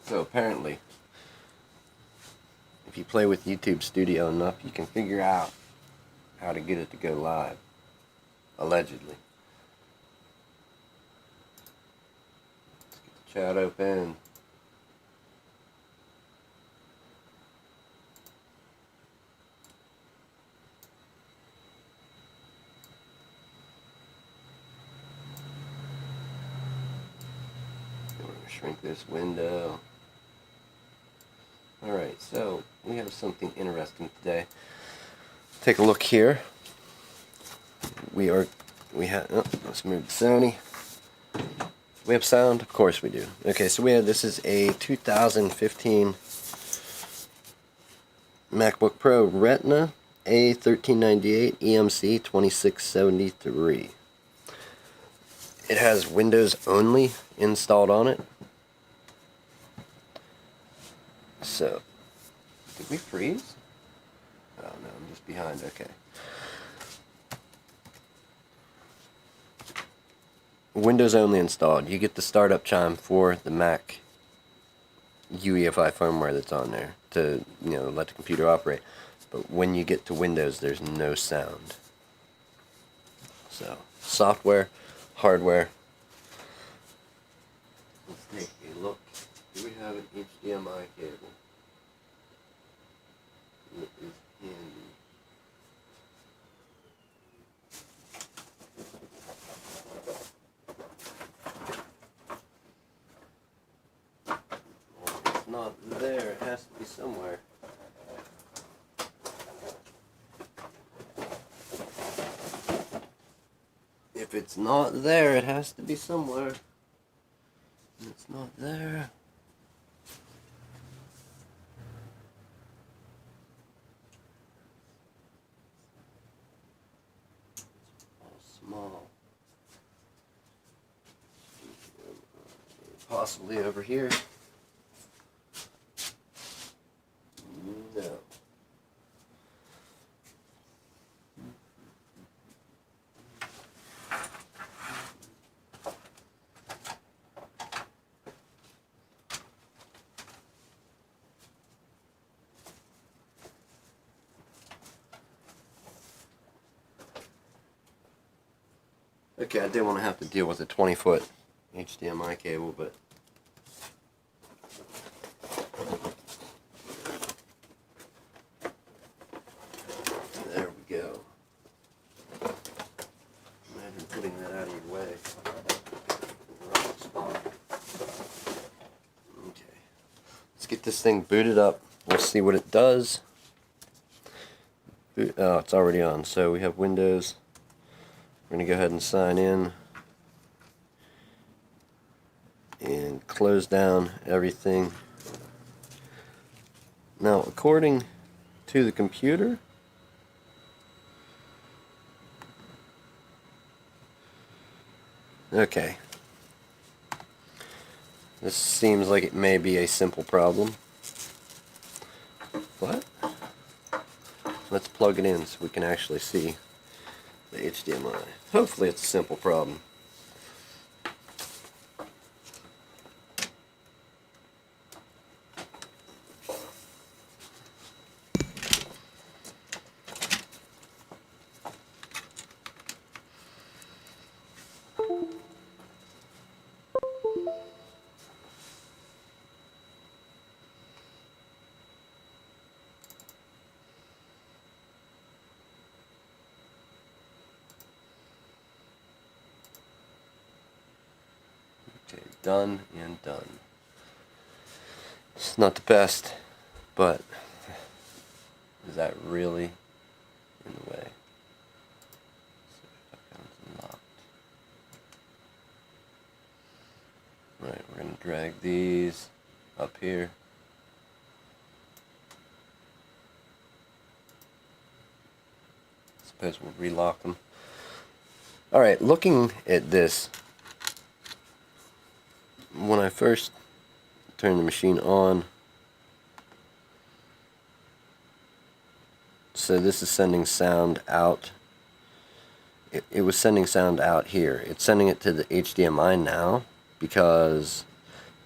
So apparently, if you play with YouTube Studio enough, you can figure out how to get it to go live. Allegedly. Let's get the chat open. We're going to shrink this window. Alright, so we have something interesting today. Take a look here. Let's move to Sony. We have sound? Of course we do. Okay, so this is a 2015 Macbook Pro Retina A1398 EMC 2673. It has Windows only installed on it. So, did we freeze? Oh no, I'm just behind, okay. Windows only installed. You get the startup chime for the Mac UEFI firmware that's on there to, let the computer operate. But when you get to Windows, there's no sound. So, software, hardware. Let's take a look. Do we have an HDMI cable? It is in. It's not there. It has to be somewhere. If it's not there, it has to be somewhere. It's not there. Small. Possibly over here. No. Okay, I didn't want to have to deal with a 20-foot HDMI cable, but there we go. Imagine putting that out of your way. Wrong spot. Okay. Let's get this thing booted up. We'll see what it does. Oh, it's already on. So we have Windows. We're going to go ahead and sign in and close down everything. Now, according to the computer, okay, this seems like it may be a simple problem, but let's plug it in so we can actually see the HDMI. Hopefully it's a simple problem. Okay, done and done. It's not the best, but is that really in the way? Right, we're going to drag these up here. Suppose we'll relock them. Alright, looking at this, when I first turned the machine on, so this is sending sound out. It was sending sound out here. It's sending it to the HDMI now because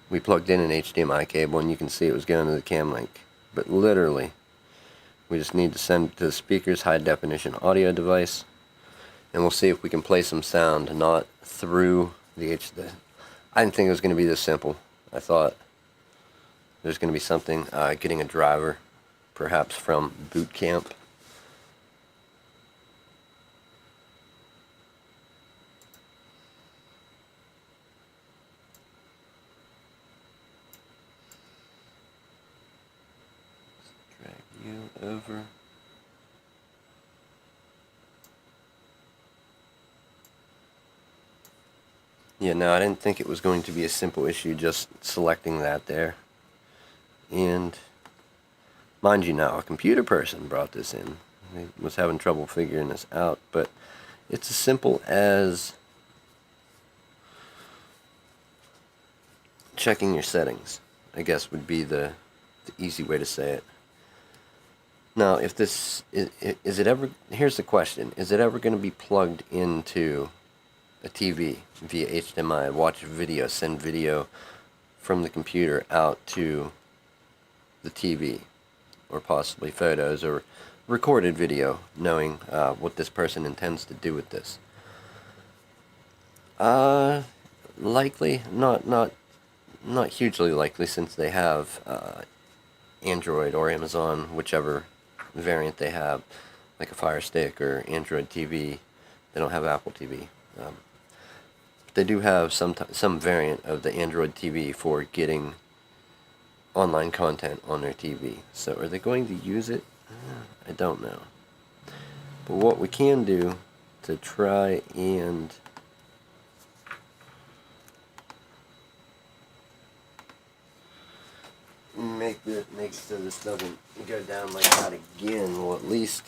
we plugged in an HDMI cable and you can see it was going to the cam link. But literally, we just need to send it to the speaker's high definition audio device, and we'll see if we can play some sound, not through the HD. I didn't think it was going to be this simple. I thought there's going to be something, getting a driver, perhaps from boot camp. Drag you over. Yeah, no, I didn't think it was going to be a simple issue just selecting that there. And mind you now, a computer person brought this in. I was having trouble figuring this out, but it's as simple as checking your settings, I guess would be the easy way to say it. Now, if this, is it ever, here's the question, is it ever going to be plugged into a TV via HDMI, watch video, send video from the computer out to the TV, or possibly photos or recorded video, knowing what this person intends to do with this? Likely, not hugely likely, since they have Android or Amazon, whichever variant they have, like a Fire Stick or Android TV. They don't have Apple TV. They do have some variant of the Android TV for getting online content on their TV. So are they going to use it? I don't know. But what we can do to try and make so this doesn't go down like that again, well, at least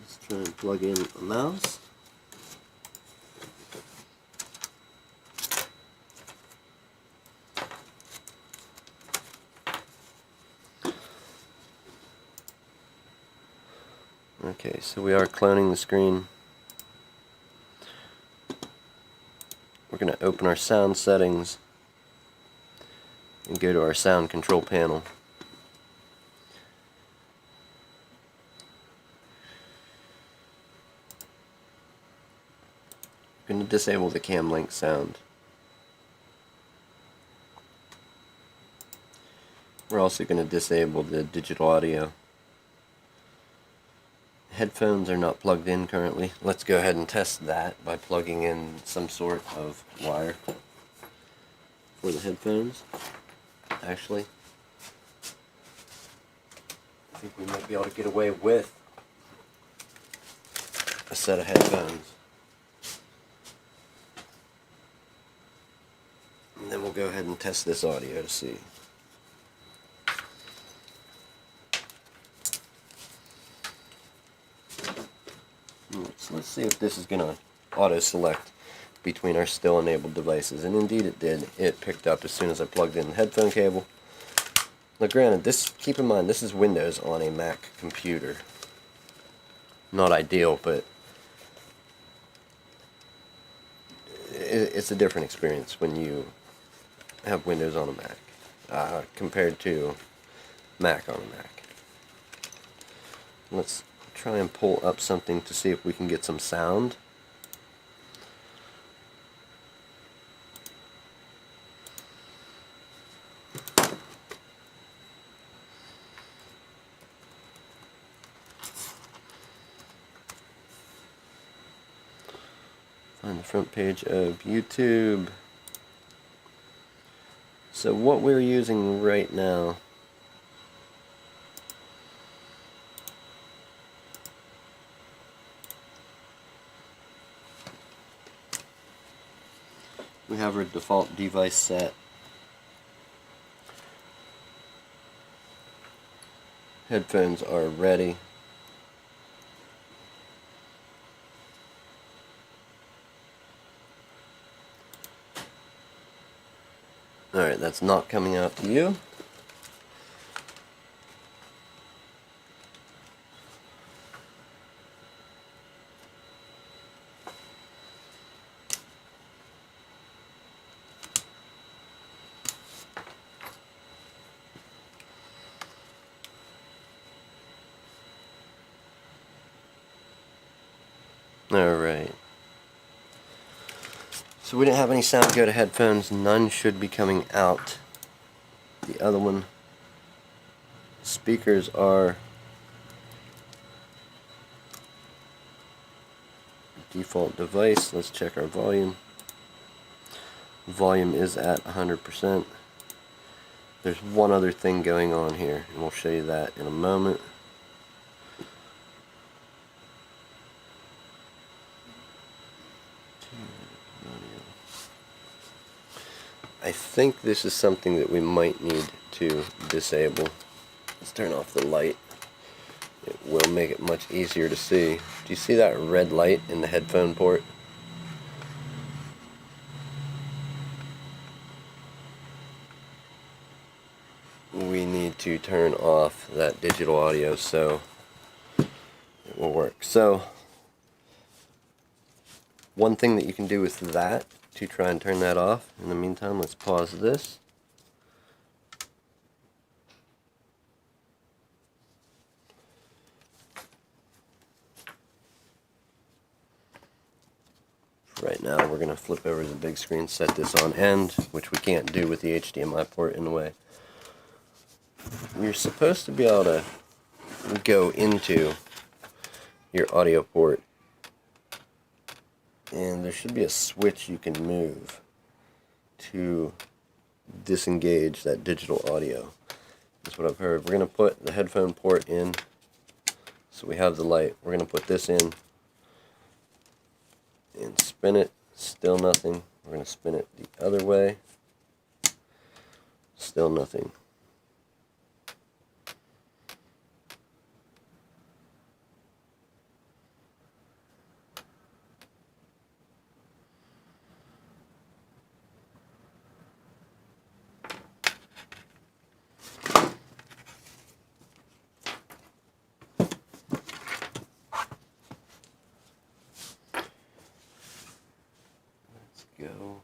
let's try and plug in a mouse. Okay, so we are cloning the screen. We're going to open our sound settings and go to our sound control panel. We're going to disable the cam link sound. We're also going to disable the digital audio. Headphones are not plugged in currently. Let's go ahead and test that by plugging in some sort of wire for the headphones. Actually, I think we might be able to get away with a set of headphones. And then we'll go ahead and test this audio to see. So let's see if this is going to auto-select between our still enabled devices. And indeed it did. It picked up as soon as I plugged in the headphone cable. Now granted, keep in mind, this is Windows on a Mac computer. Not ideal, but it's a different experience when you have Windows on a Mac compared to Mac on a Mac. Let's try and pull up something to see if we can get some sound. Find the front page of YouTube. So what we're using right now we have our default device set. Headphones are ready. Alright, that's not coming out to you. Alright. So we didn't have any sound go to headphones. None should be coming out. The other one, speakers are default device. Let's check our volume. Volume is at 100%. There's one other thing going on here, and we'll show you that in a moment. I think this is something that we might need to disable. Let's turn off the light. It will make it much easier to see. Do you see that red light in the headphone port? We need to turn off that digital audio so it will work. So, one thing that you can do with that to try and turn that off, in the meantime, let's pause this. Right now we're going to flip over to the big screen, set this on end, which we can't do with the HDMI port in the way. You're supposed to be able to go into your audio port, and there should be a switch you can move to disengage that digital audio. That's what I've heard. We're going to put the headphone port in, so we have the light. We're going to put this in and spin it. Still nothing. We're going to spin it the other way. Still nothing. Go.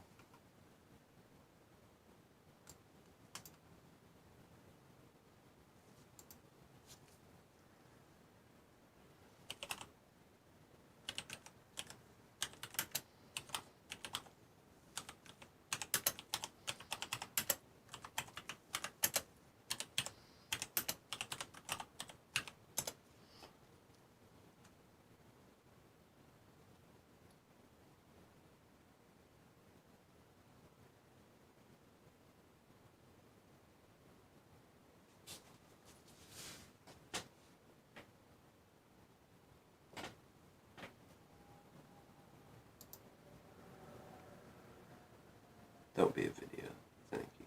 Don't be a video. Thank you.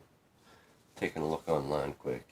Taking a look online quick.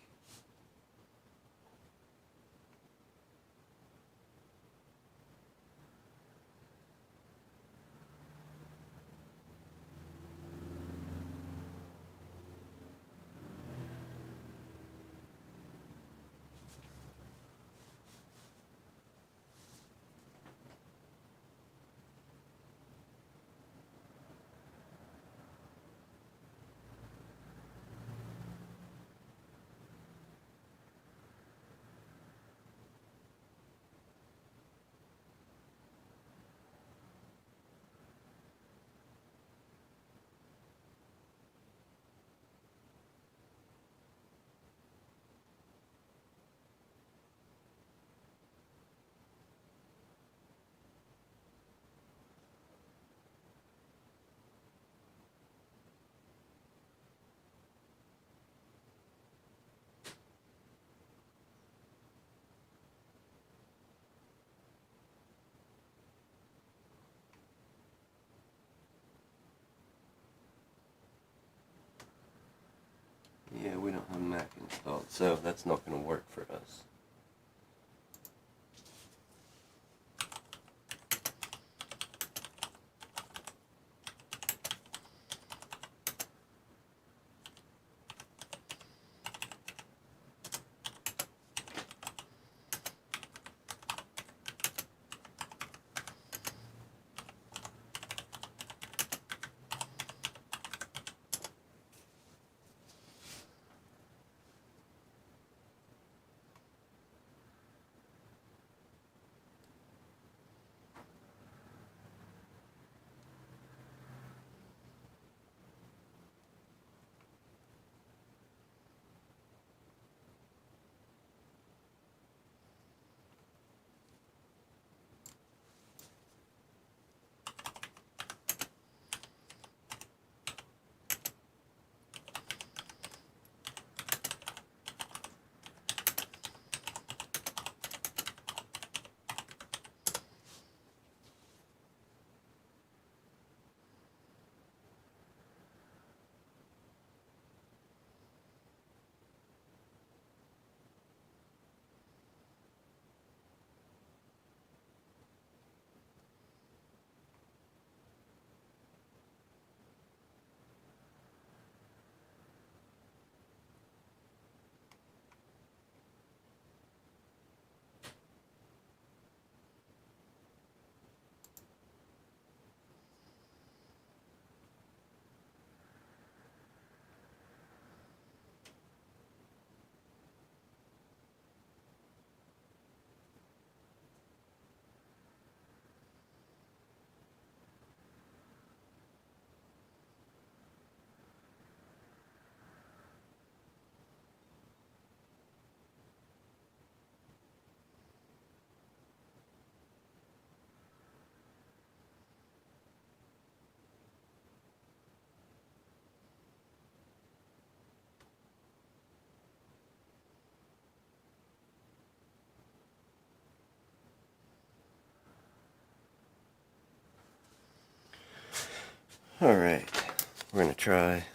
Yeah, we don't have Mac installed, so that's not going to work for us. Alright, we're going to try.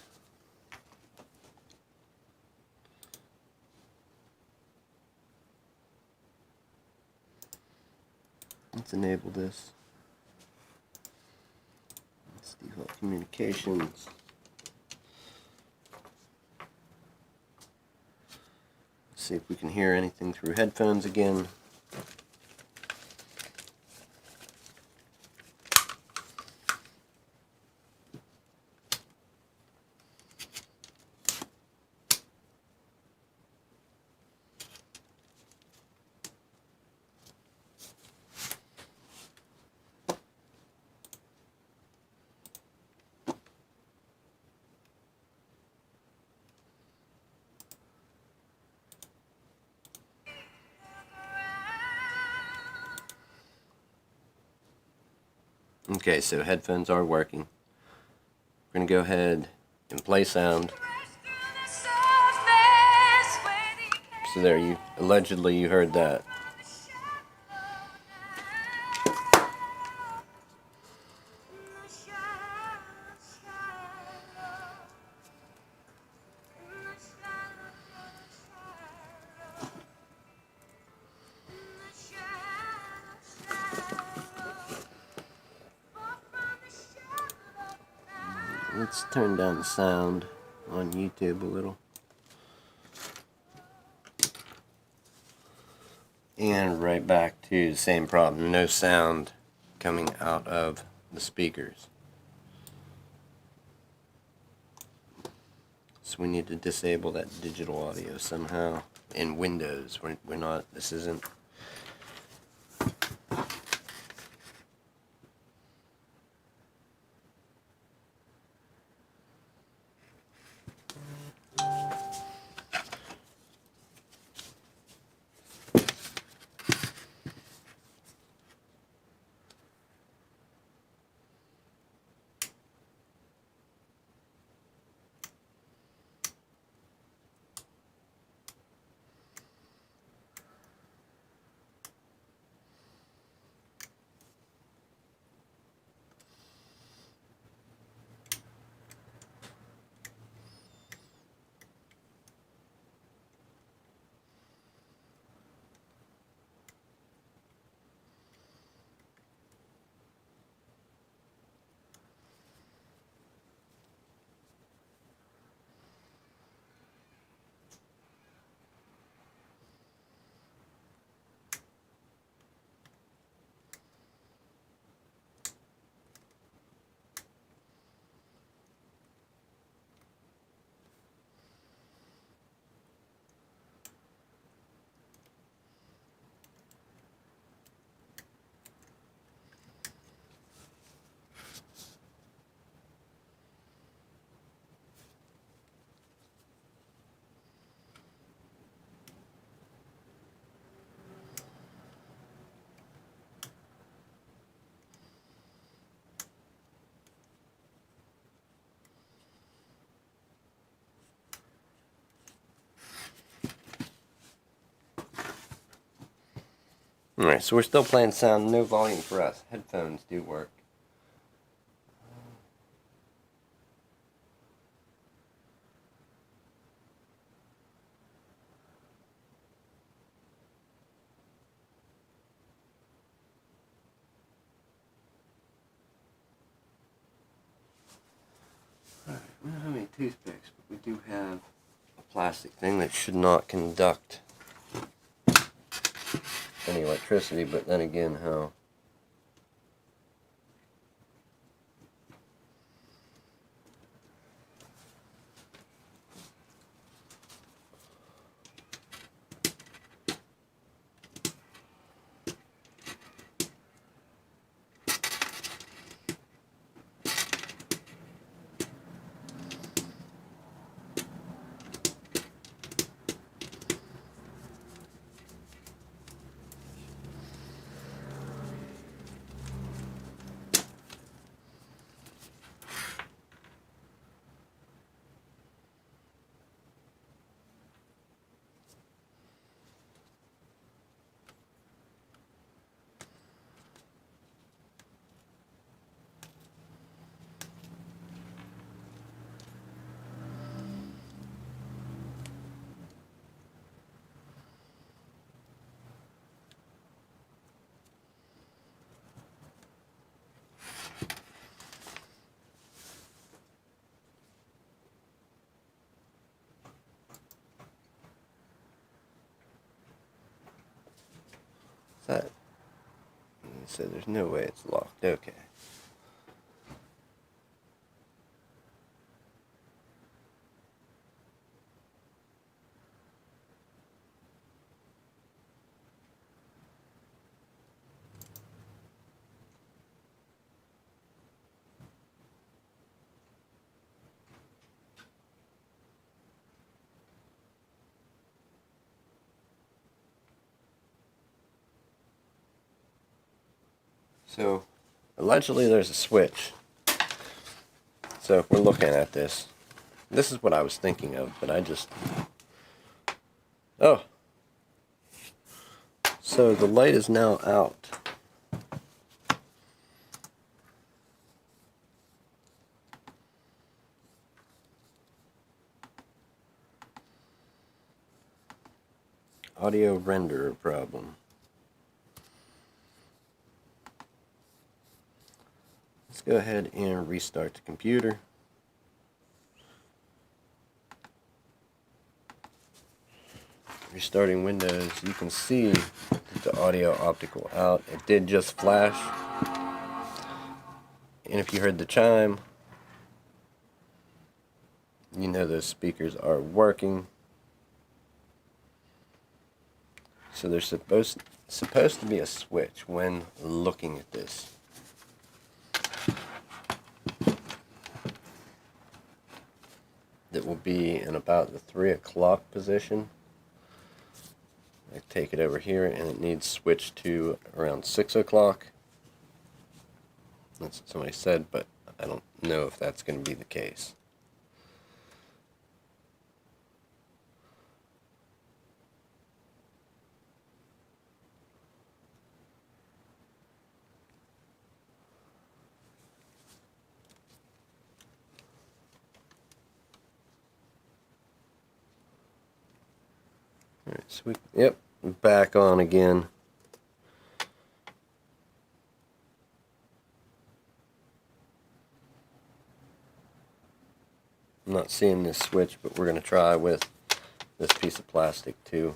Let's enable this. Let's default communications. Let's see if we can hear anything through headphones again. Okay, so headphones are working. We're going to go ahead and play sound. So there, you allegedly you heard that. Let's turn down the sound on YouTube a little. And right back to the same problem. No sound coming out of the speakers. So we need to disable that digital audio somehow. In Windows, we're not, this isn't. Alright, so we're still playing sound, no volume for us. Headphones do work. Alright, we don't have any toothpicks, but we do have a plastic thing that should not conduct any electricity, but then again, how? say there's no way it's locked. Okay. So, allegedly there's a switch. So if we're looking at this, this is what I was thinking of, but I just... Oh! So the light is now out. Audio renderer problem. Let's go ahead and restart the computer. Restarting Windows, you can see the audio optical out. It did just flash. And if you heard the chime, you know those speakers are working. So there's supposed to be a switch when looking at this. That will be in about the 3 o'clock position. I take it over here and it needs switched to around 6 o'clock. That's what somebody said, but I don't know if that's going to be the case. Alright, so yep, back on again. I'm not seeing this switch, but we're going to try with this piece of plastic to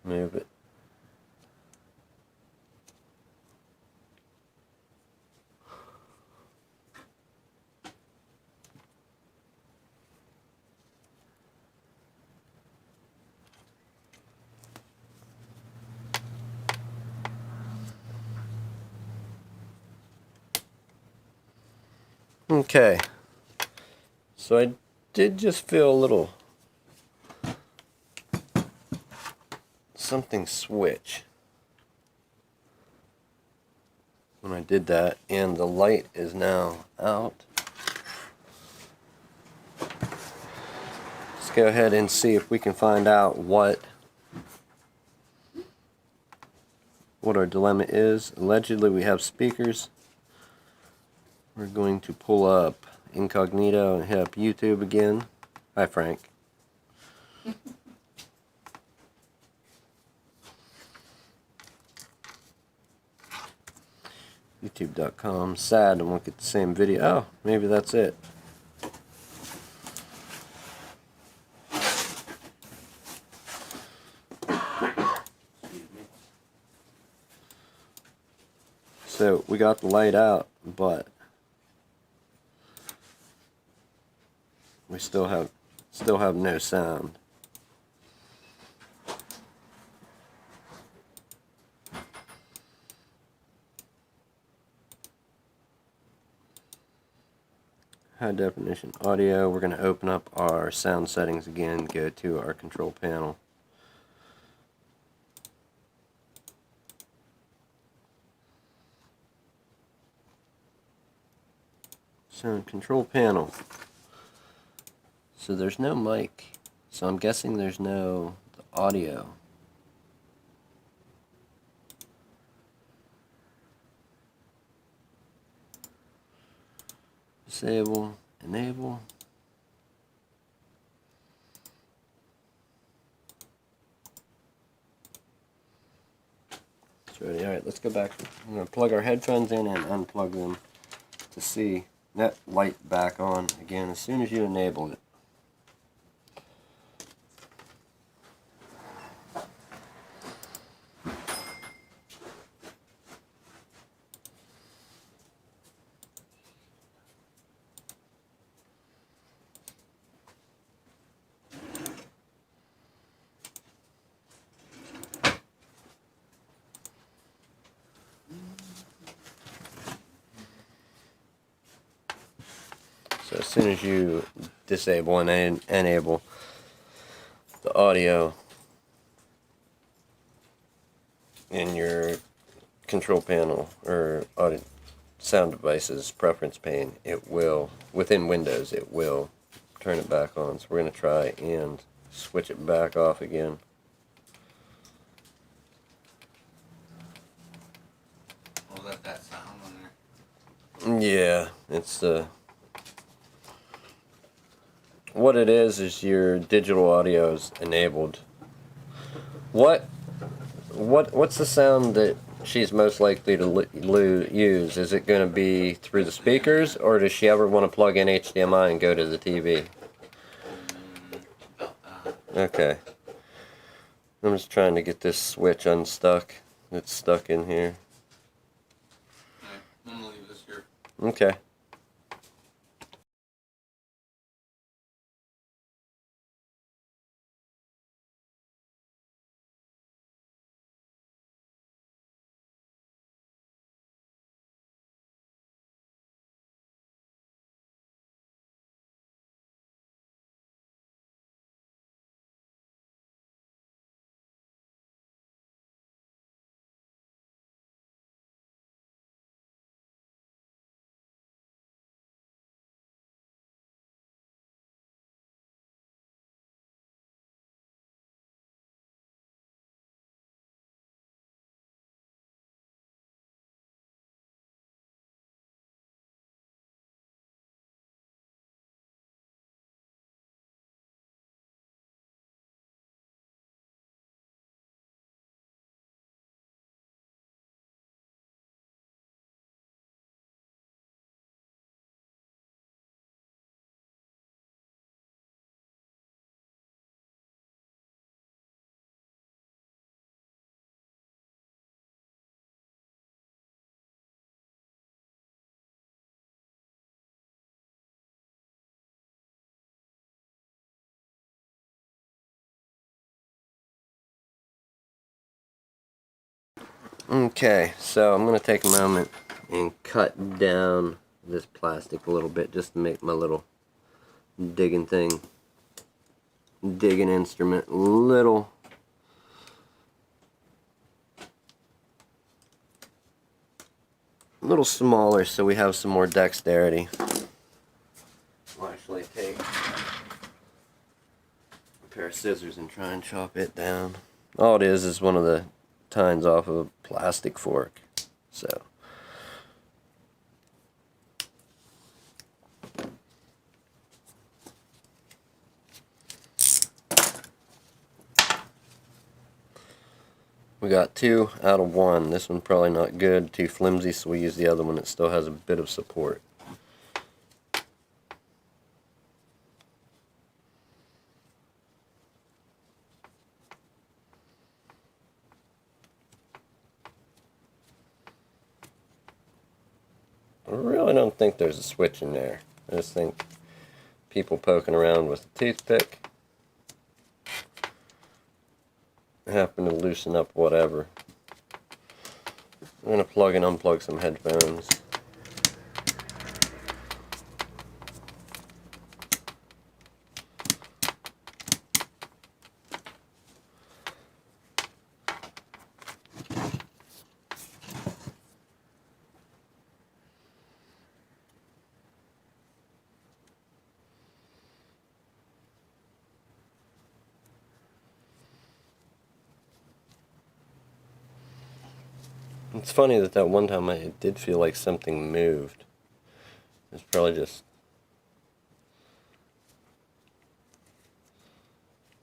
move it. Okay, so I did just feel a little something switch when I did that, and the light is now out. Let's go ahead and see if we can find out what our dilemma is. Allegedly we have speakers. We're going to pull up incognito and hit up YouTube again. Hi, Frank. YouTube.com. Sad I won't get the same video. Oh, maybe that's it. So we got the light out, but we still have no sound. High definition audio. We're going to open up our sound settings again, go to our control panel. So control panel. So there's no mic. So I'm guessing there's no audio. Disable, enable. It's ready. Alright, let's go back. I'm going to plug our headphones in and unplug them to see that light back on again as soon as you enable it. So as soon as you disable and enable the audio in your control panel or audio sound devices preference pane, it will, within Windows, it will turn it back on. So we're going to try and switch it back off again. We'll let that sound on there. Yeah, it's what it is your digital audio is enabled. What's the sound that she's most likely to use? Is it going to be through the speakers, or does she ever want to plug in HDMI and go to the TV? Okay. I'm just trying to get this switch unstuck. It's stuck in here. Alright, I'm going to leave this here. Okay. Okay, so I'm going to take a moment and cut down this plastic a little bit just to make my little digging instrument a little smaller so we have some more dexterity. I'll actually take a pair of scissors and try and chop it down. All it is one of the tines off of a plastic fork. So we got 2 out of 1. This one probably not good, too flimsy, so we use the other one that still has a bit of support. I really don't think there's a switch in there. I just think people poking around with a toothpick happen to loosen up whatever. I'm going to plug and unplug some headphones. It's funny that one time I did feel like something moved. It's probably just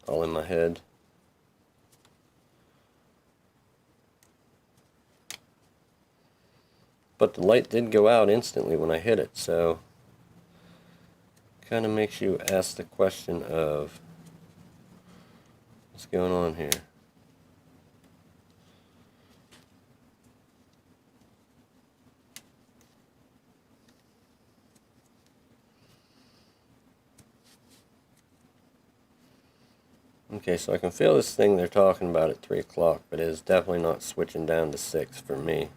all in my head. But the light did go out instantly when I hit it, so kind of makes you ask the question of what's going on here. Okay, so I can feel this thing they're talking about at 3 o'clock, but it is definitely not switching down to 6 for me.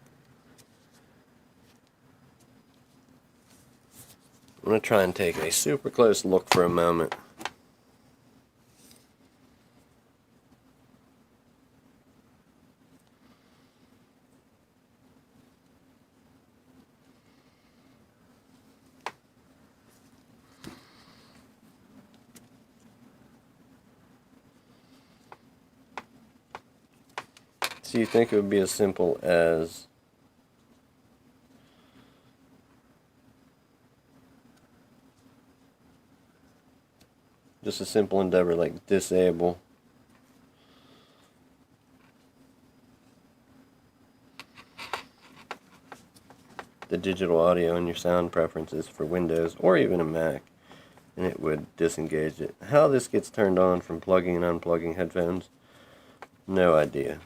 I'm going to try and take a super close look for a moment. So you think it would be as simple as just a simple endeavor like disable the digital audio in your sound preferences for Windows or even a Mac, and it would disengage it. How this gets turned on from plugging and unplugging headphones, no idea.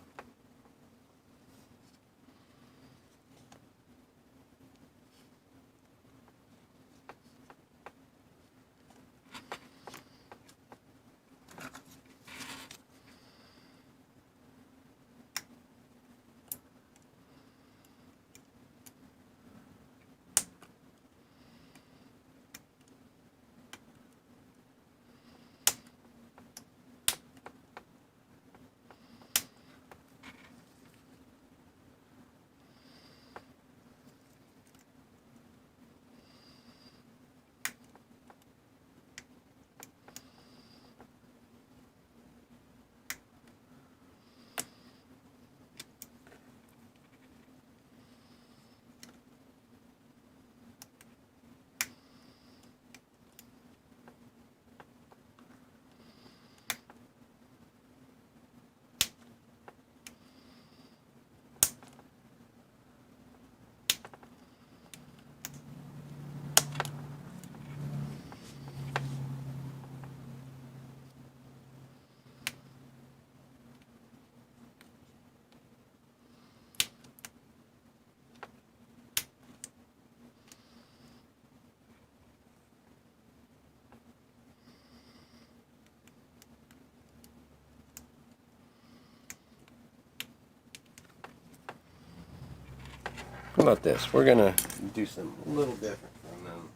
How about this? We're gonna do something a little different for a moment.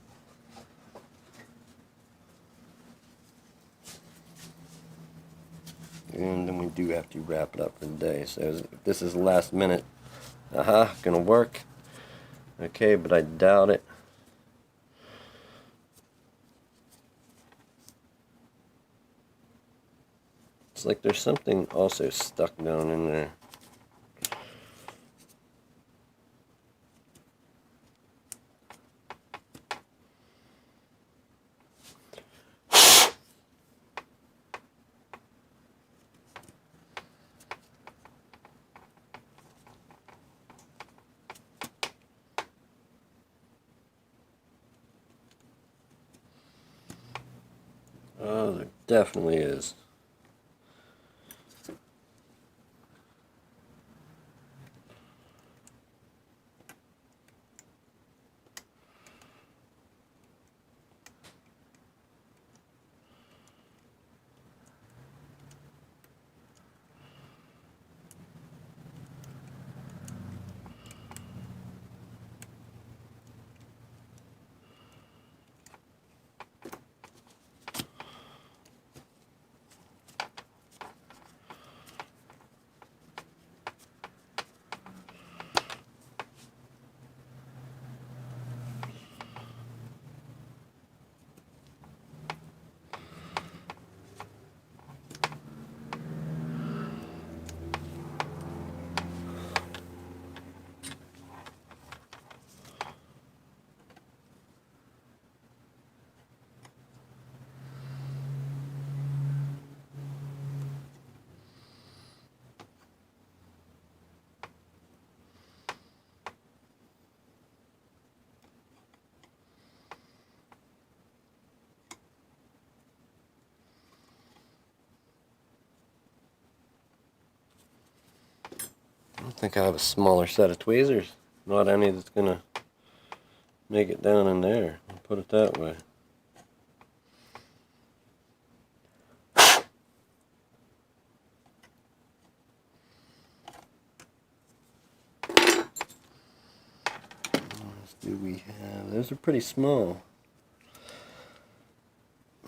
And then we do have to wrap it up for the day. So if this is last minute, gonna work. Okay, but I doubt it. It's like there's something also stuck down in there. Oh, there definitely is. I think I have a smaller set of tweezers. Not any that's gonna make it down in there. I'll put it that way. What else do we have? Those are pretty small.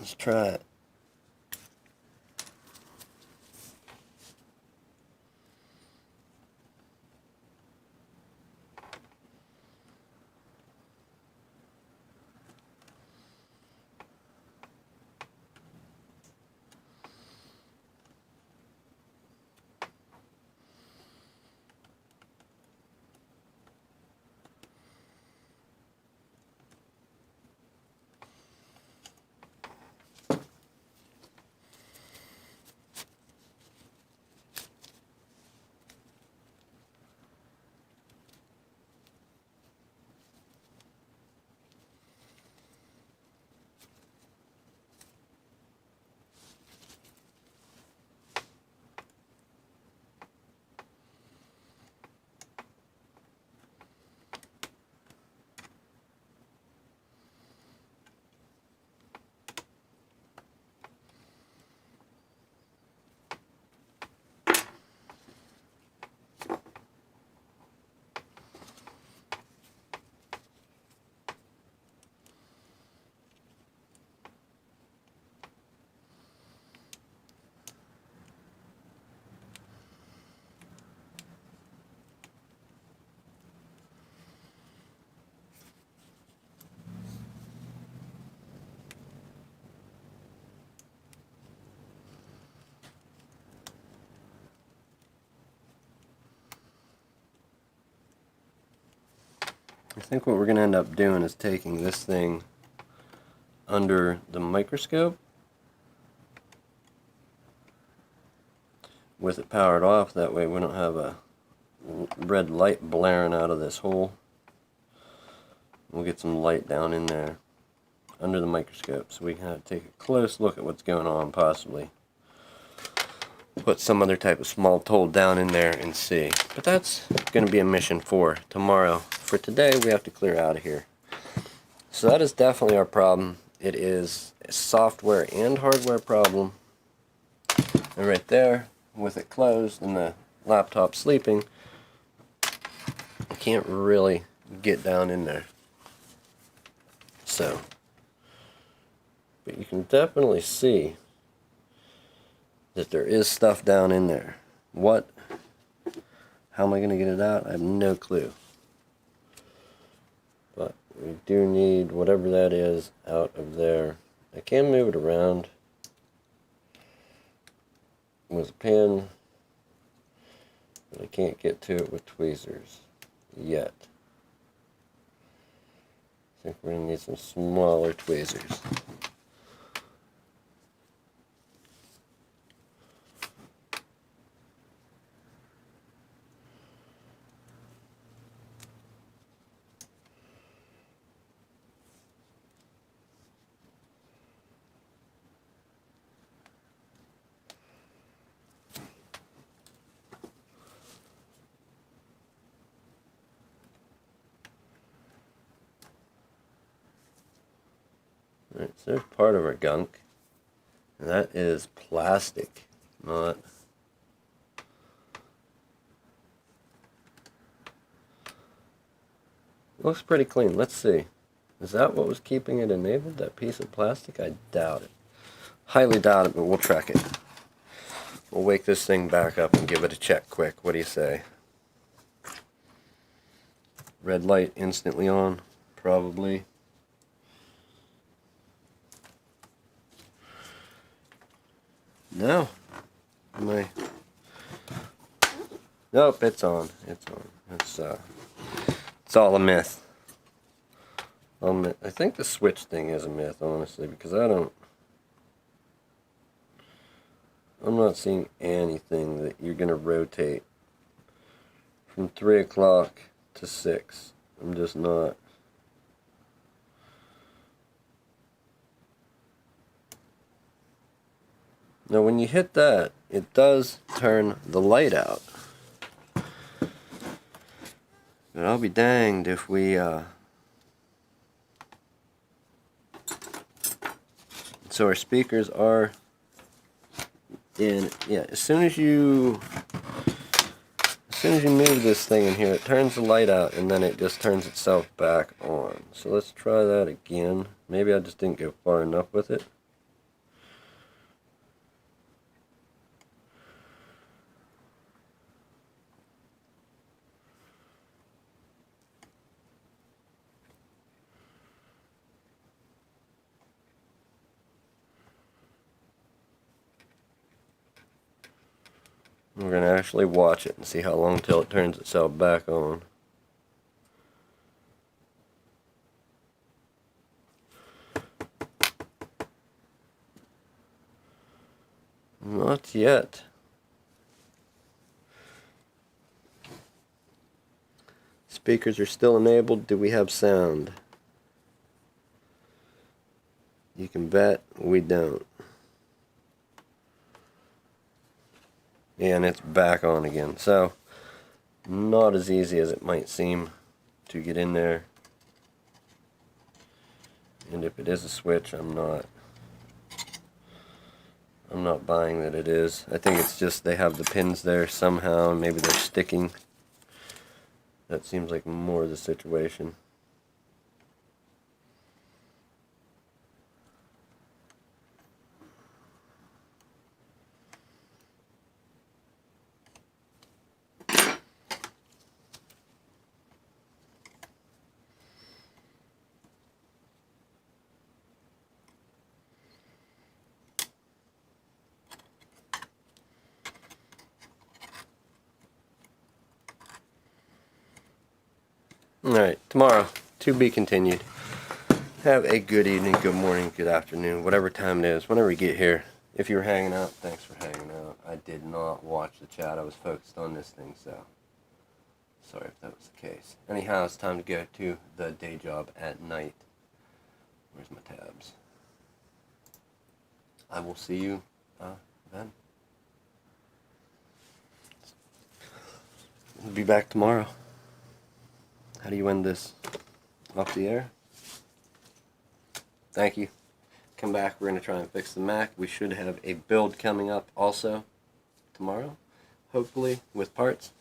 Let's try it. I think what we're going to end up doing is taking this thing under the microscope with it powered off. That way we don't have a red light blaring out of this hole. We'll get some light down in there under the microscope so we can have to take a close look at what's going on, possibly put some other type of small tool down in there and see. But that's going to be a mission for tomorrow. For today, we have to clear out of here. So that is definitely our problem. It is a software and hardware problem. And right there, with it closed and the laptop sleeping, I can't really get down in there. So, but you can definitely see that there is stuff down in there. What? How am I going to get it out? I have no clue. But we do need whatever that is out of there. I can move it around with a pin, but I can't get to it with tweezers yet. I think we're going to need some smaller tweezers. Alright, so there's part of our gunk. And that is plastic, not... Looks pretty clean. Let's see. Is that what was keeping it enabled, that piece of plastic? I doubt it. Highly doubt it, but we'll check it. We'll wake this thing back up and give it a check quick. What do you say? Red light instantly on, probably. No. Nope, it's on. It's on. It's all a myth. I think the switch thing is a myth, honestly, because I'm not seeing anything that you're going to rotate from 3 o'clock to 6. I'm just not. Now when you hit that, it does turn the light out. But I'll be danged if we, So our speakers are in, yeah, as soon as you move this thing in here, it turns the light out and then it just turns itself back on. So let's try that again. Maybe I just didn't go far enough with it. We're going to actually watch it and see how long till it turns itself back on. Not yet. Speakers are still enabled. Do we have sound? You can bet we don't. And it's back on again. So, not as easy as it might seem to get in there. And if it is a switch, I'm not buying that it is. I think it's just they have the pins there somehow, and maybe they're sticking. That seems like more the situation. Alright, tomorrow, to be continued. Have a good evening, good morning, good afternoon, whatever time it is, whenever you get here. If you're hanging out, thanks for hanging out. I did not watch the chat. I was focused on this thing, so sorry if that was the case. Anyhow, it's time to go to the day job at night. Where's my tabs? I will see you then. We'll be back tomorrow. How do you end this? Off the air? Thank you. Come back. We're going to try and fix the Mac. We should have a build coming up also tomorrow, hopefully, with parts.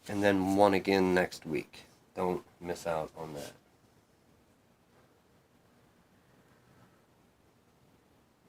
And then one again next week. Don't miss out on that.